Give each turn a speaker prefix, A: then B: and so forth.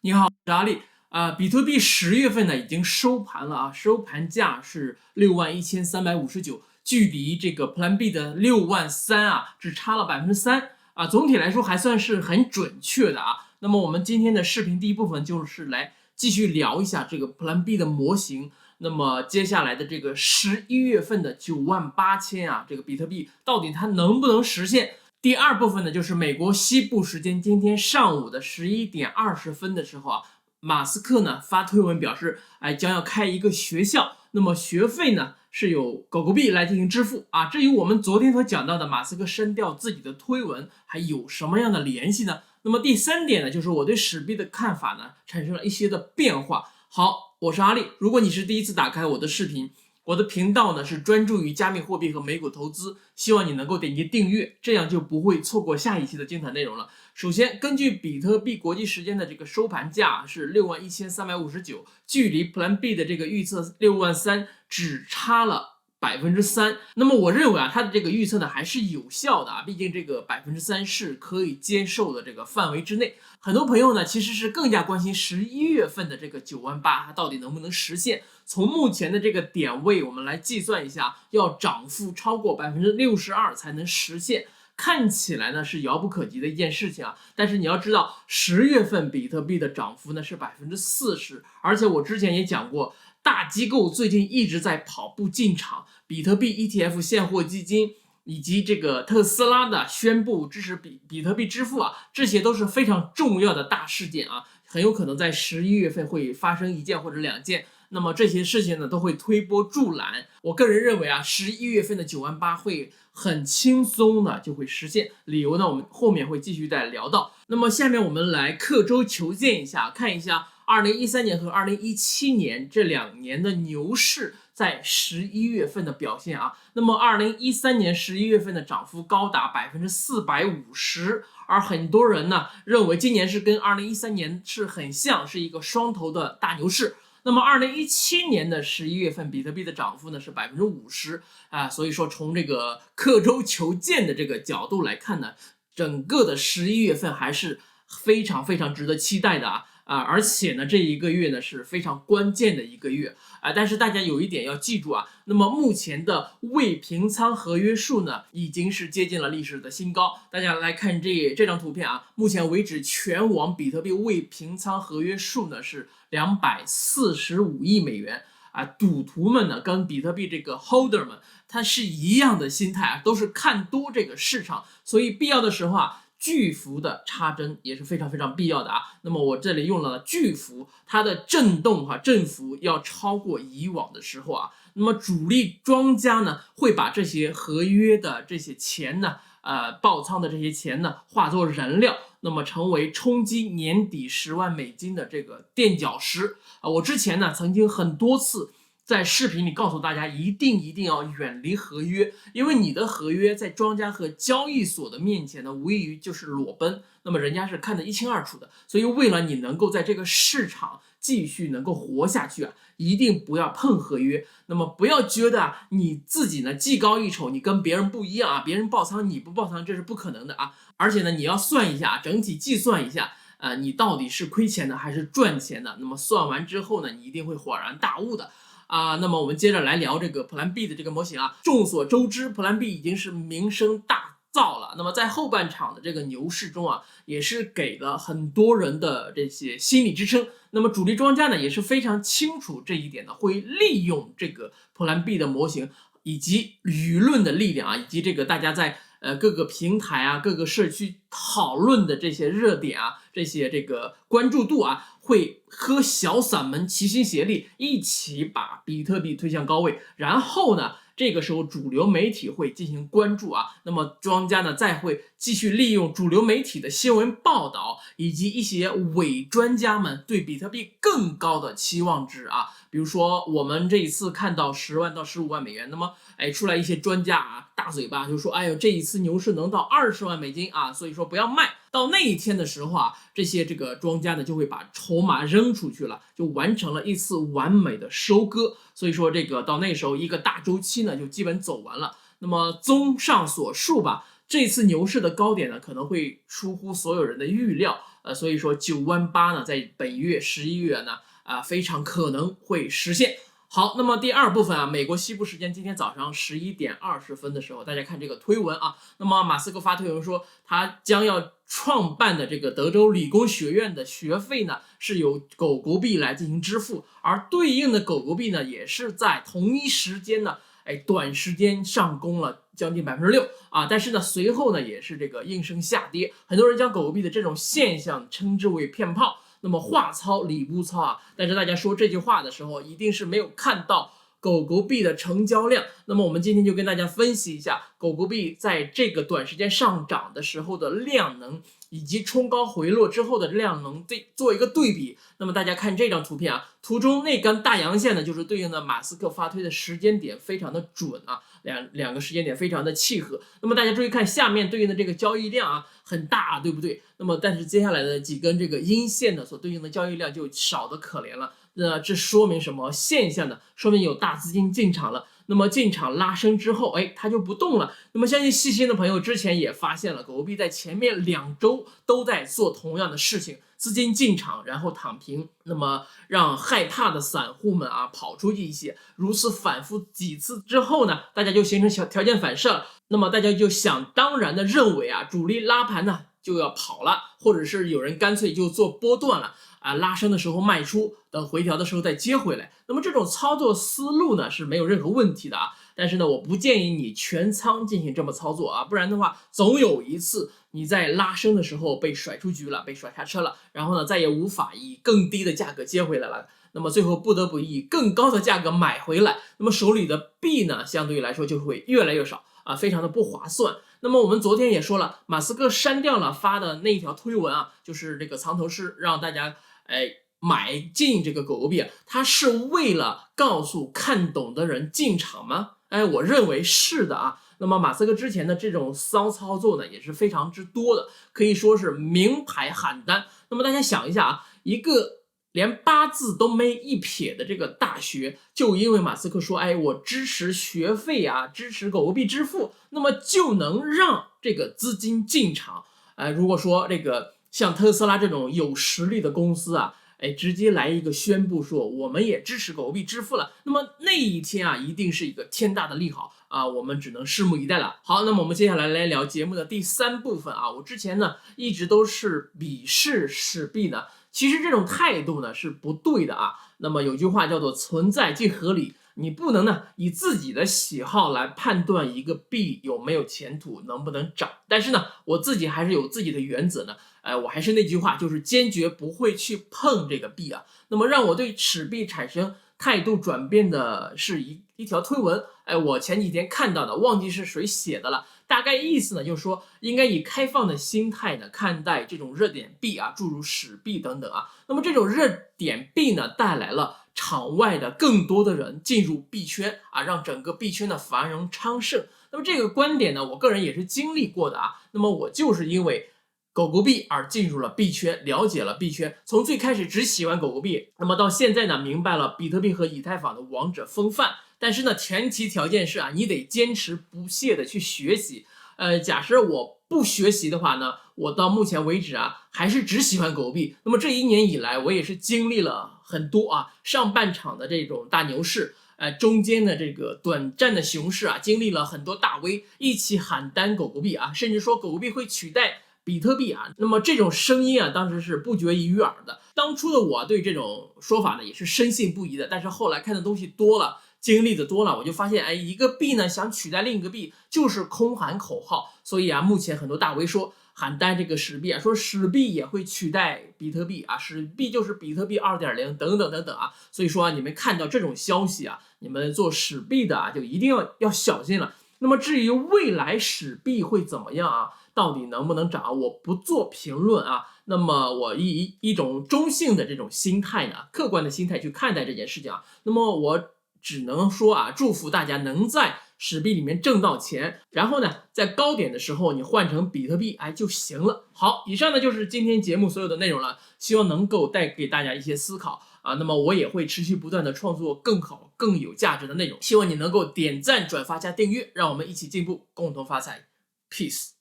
A: 你好，我是阿力。比特币10月份呢已经收盘了啊，收盘价是61359，距离这个 Plan B 的63000啊只差了3%啊，总体来说还算是很准确的啊。那么我们今天的视频第一部分就是来继续聊一下这个 Plan B 的模型。那么接下来的这个11月份的98000啊，这个比特币到底它能不能实现？第二部分呢，就是美国西部时间今天上午的11点20分的时候啊，马斯克呢发推文表示，将要开一个学校，那么学费呢是由狗狗币来进行支付啊。这与我们昨天所讲到的马斯克删掉自己的推文还有什么样的联系呢？那么第三点呢，就是我对史币的看法呢产生了一些的变化。好，我是阿力，如果你是第一次打开我的视频。我的频道呢是专注于加密货币和美股投资，希望你能够点击订阅，这样就不会错过下一期的精彩内容了。首先，根据比特币国际时间的这个收盘价是61359，距离 Plan B 的这个预测63000只差了3%。那么我认为啊，它的这个预测呢还是有效的啊，毕竟这个3%是可以接受的这个范围之内。很多朋友呢其实是更加关心11月份的这个98000它到底能不能实现。从目前的这个点位，我们来计算一下，要涨幅超过62%才能实现。看起来呢是遥不可及的一件事情啊，但是你要知道，10月份比特币的涨幅呢是40%，而且我之前也讲过，大机构最近一直在跑步进场，比特币 ETF 现货基金以及这个特斯拉的宣布支持比特币支付啊，这些都是非常重要的大事件啊，很有可能在11月份会发生一件或者两件。那么这些事情呢都会推波助澜。我个人认为啊，11月份的98000会很轻松的就会实现。理由呢，我们后面会继续再聊到。那么下面我们来刻舟求剑一下，看一下2013年和2017年这2年的牛市在11月份的表现啊。那么2013年11月份的涨幅高达450%，而很多人呢认为今年是跟2013年是很像，是一个双头的大牛市。那么2017年的11月份，比特币的涨幅呢是50%啊，所以说从这个刻舟求剑的这个角度来看呢，整个的11月份还是非常非常值得期待的啊。而且呢，这一个月呢是非常关键的一个月啊。但是大家有一点要记住啊，那么目前的未平仓合约数呢，已经是接近了历史的新高。大家来看这张图片啊，目前为止全网比特币未平仓合约数呢是245亿美元啊。赌徒们呢跟比特币这个 holder 们，它是一样的心态啊，都是看多这个市场，所以必要的时候啊。巨幅的插针也是非常非常必要的啊。那么我这里用了巨幅，它的震动振幅要超过以往的时候啊。那么主力庄家呢会把这些合约的这些钱呢，爆仓的这些钱呢化作燃料，那么成为冲击年底$1000000的这个垫脚石啊。我之前呢曾经很多次。在视频里告诉大家，一定要远离合约，因为你的合约在庄家和交易所的面前呢，无异于就是裸奔，那么人家是看得一清二楚的。所以为了你能够在这个市场继续能够活下去啊，一定不要碰合约。那么不要觉得你自己呢技高一筹，你跟别人不一样啊，别人爆仓你不爆仓，这是不可能的啊。而且呢，你要算一下，整体计算一下。你到底是亏钱的还是赚钱的？那么算完之后呢，你一定会恍然大悟的。那么我们接着来聊这个 Plan B 的这个模型啊。众所周知 ，Plan B 已经是名声大噪了。那么在后半场的这个牛市中啊，也是给了很多人的这些心理支撑。那么主力庄家呢也是非常清楚这一点的，会利用这个 Plan B 的模型以及舆论的力量啊，以及这个大家在各个平台啊、各个社区讨论的这些热点啊、这些这个关注度啊，会和小散们齐心协力，一起把比特币推向高位。然后呢，这个时候主流媒体会进行关注啊，那么庄家呢再会继续利用主流媒体的新闻报道，以及一些伪专家们对比特币更高的期望值啊。比如说我们这一次看到10万到15万美元，那么出来一些专家啊，大嘴巴就说，哎呦，这一次牛市能到20万美金啊，所以说不要卖。到那一天的时候啊，这些这个庄家呢就会把筹码扔出去了，就完成了一次完美的收割。所以说这个到那时候一个大周期呢就基本走完了。那么综上所述吧，这次牛市的高点呢可能会出乎所有人的预料所以说9.8万呢，在本月11月呢，非常可能会实现。好，那么第二部分啊，美国西部时间今天早上11点20分的时候，大家看这个推文啊，那么马斯克发推文说，他将要创办的这个德州理工学院的学费呢，是由狗狗币来进行支付，而对应的狗狗币呢，也是在同一时间呢，短时间上攻了将近6%啊，但是呢，随后呢，也是这个应声下跌，很多人将狗狗币的这种现象称之为骗炮。那么话糙理不糙啊，但是大家说这句话的时候，一定是没有看到狗狗币的成交量。那么我们今天就跟大家分析一下狗狗币在这个短时间上涨的时候的量能，以及冲高回落之后的量能做一个对比。那么大家看这张图片啊，图中那根大阳线呢，就是对应的马斯克发推的时间点非常的准啊，两个时间点非常的契合。那么大家注意看下面对应的这个交易量啊，很大，对不对？那么但是接下来的几根这个阴线呢，所对应的交易量就少得可怜了。那这说明什么现象呢？说明有大资金进场了。那么进场拉升之后，它就不动了。那么相信细心的朋友之前也发现了，狗狗币在前面2周都在做同样的事情，资金进场然后躺平，那么让害怕的散户们啊跑出去一些。如此反复几次之后呢，大家就形成条件反射了。那么大家就想当然的认为啊，主力拉盘呢就要跑了，或者是有人干脆就做波段了。拉升的时候卖出，等回调的时候再接回来。那么这种操作思路呢是没有任何问题的啊，但是呢，我不建议你全仓进行这么操作啊，不然的话，总有一次你在拉升的时候被甩出局了，被甩下车了，然后呢，再也无法以更低的价格接回来了。那么最后不得不以更高的价格买回来，那么手里的币呢，相对来说就会越来越少啊，非常的不划算。那么我们昨天也说了，马斯克删掉了发的那一条推文啊，就是这个藏头诗，让大家买进这个狗狗币，他是为了告诉看懂的人进场吗？我认为是的啊。那么马斯克之前的这种骚操作呢，也是非常之多的，可以说是明牌喊单。那么大家想一下啊，一个连8字都没一撇的这个大学，就因为马斯克说，我支持学费啊，支持狗狗币支付，那么就能让这个资金进场。如果说这个像特斯拉这种有实力的公司啊，直接来一个宣布说我们也支持狗狗币支付了，那么那一天啊，一定是一个天大的利好啊，我们只能拭目以待了。好，那么我们接下来来聊节目的第3部分啊，我之前呢一直都是鄙视史币的，其实这种态度呢是不对的啊。那么有句话叫做存在即合理，你不能呢以自己的喜好来判断一个币有没有前途，能不能涨。但是呢，我自己还是有自己的原则呢。我还是那句话，就是坚决不会去碰这个币啊。那么让我对史币产生态度转变的是一条推文，我前几天看到的，忘记是谁写的了。大概意思呢，就是说应该以开放的心态呢看待这种热点币啊，诸如史币等等啊。那么这种热点币呢，带来了场外的更多的人进入币圈啊，让整个币圈的繁荣昌盛。那么这个观点呢，我个人也是经历过的啊。那么我就是因为狗狗币而进入了币圈，了解了币圈，从最开始只喜欢狗狗币，那么到现在呢，明白了比特币和以太坊的王者风范。但是呢，前提条件是啊，你得坚持不懈的去学习。假设我不学习的话呢，我到目前为止啊，还是只喜欢狗狗币。那么这1年以来，我也是经历了很多啊，上半场的这种大牛市。中间的这个短暂的熊市啊，经历了很多大 V 一起喊单狗狗币啊，甚至说狗狗币会取代比特币啊，那么这种声音啊，当时是不绝于耳的。当初的我对这种说法呢，也是深信不疑的。但是后来看的东西多了，经历的多了，我就发现，一个币呢想取代另一个币，就是空喊口号。所以啊，目前很多大 V 说喊单这个史币啊，说史币也会取代比特币啊，史币就是比特币2.0等等等等啊。所以说啊，你们看到这种消息啊，你们做史币的啊，就一定要小心了。那么至于未来史币会怎么样啊？到底能不能涨？我不做评论啊。那么我以一种中性的这种心态呢，客观的心态去看待这件事情啊。那么我只能说啊，祝福大家能在史币里面挣到钱，然后呢，在高点的时候你换成比特币就行了。好，以上呢就是今天节目所有的内容了，希望能够带给大家一些思考啊。那么我也会持续不断的创作更好、更有价值的内容，希望你能够点赞、转发加订阅，让我们一起进步，共同发财。Peace。